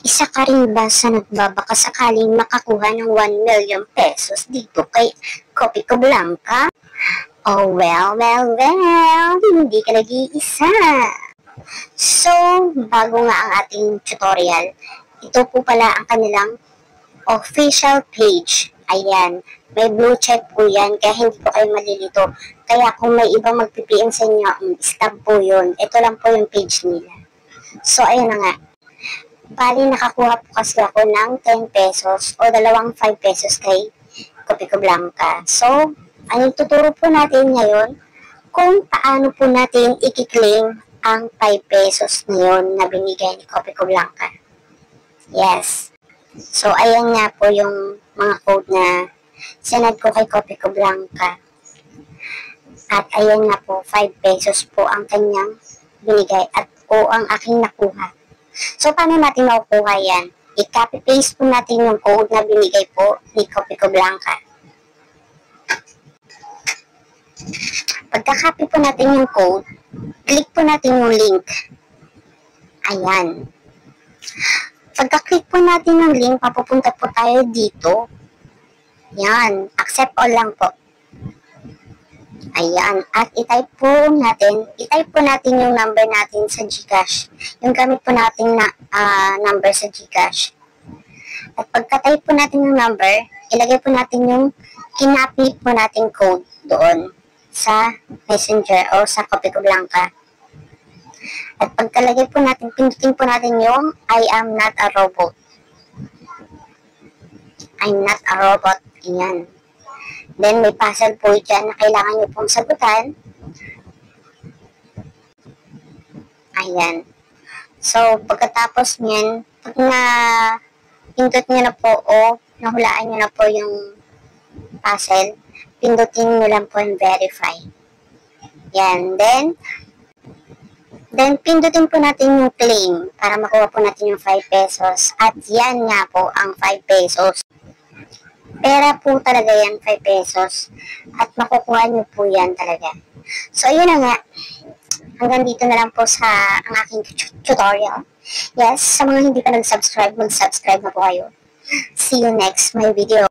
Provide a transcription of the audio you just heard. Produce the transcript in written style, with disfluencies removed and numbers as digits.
Isa ka rin ba sa nagbabaka sakaling makakuha ng 1 million pesos dito kay Kopiko Blanca? Oh, well, hindi ka nag-iisa. So, bago nga ang ating tutorial, ito po pala ang kanilang official page. Ayan, may blue check po yan, kaya hindi po kayo malilito. Kaya kung may ibang magpipm sa inyo, stop po yun. Ito lang po yung page nila. So, ayun na nga. Bali, nakakuha po kasi ako ng 10 pesos o dalawang 5 pesos kay Kopiko Blanca. So, ang tuturo po natin ngayon kung paano po natin i-claim ang 5 pesos na yun na binigay ni Kopiko Blanca. Yes. So, ayan nga po yung mga code na sinad ko kay Kopiko Blanca. At ayan nga po, 5 pesos po ang kanyang binigay at o ang aking nakuha. So, paano natin makukuha yan? I-copy-paste po natin yung code na binigay po ni Kopiko Blanca. Pagka-copy po natin yung code, click po natin yung link. Ayan. Pagka-click po natin yung link, papupunta po tayo dito. Yan. Accept all lang po. Ayan. At i-type po natin yung number natin sa GCash. Yung gamit po natin na number sa GCash. At pagka-type po natin yung number, ilagay po natin yung kinopy po natin code doon sa Messenger o sa Kopiko Blanca. At pagkalagay po natin, pindutin po natin yung I am not a robot. I'm not a robot. Ayan. Then, may puzzle po dyan na kailangan nyo pong sagutan. Ayan. So, pagkatapos nyan, pag na-pindot nyo na po o nahulaan nyo na po yung puzzle, pindutin nyo lang po yung verify. Yan. Then, pindutin po natin yung claim para makuha po natin yung 5 pesos. At yan nga po ang 5 pesos. Pera po talaga yan, 5 pesos. At makukuha nyo po yan talaga. So, yun na nga. Hanggang dito na lang po sa ang aking tutorial. Yes, sa mga hindi pa nag-subscribe, mag-subscribe na po kayo. See you next my video.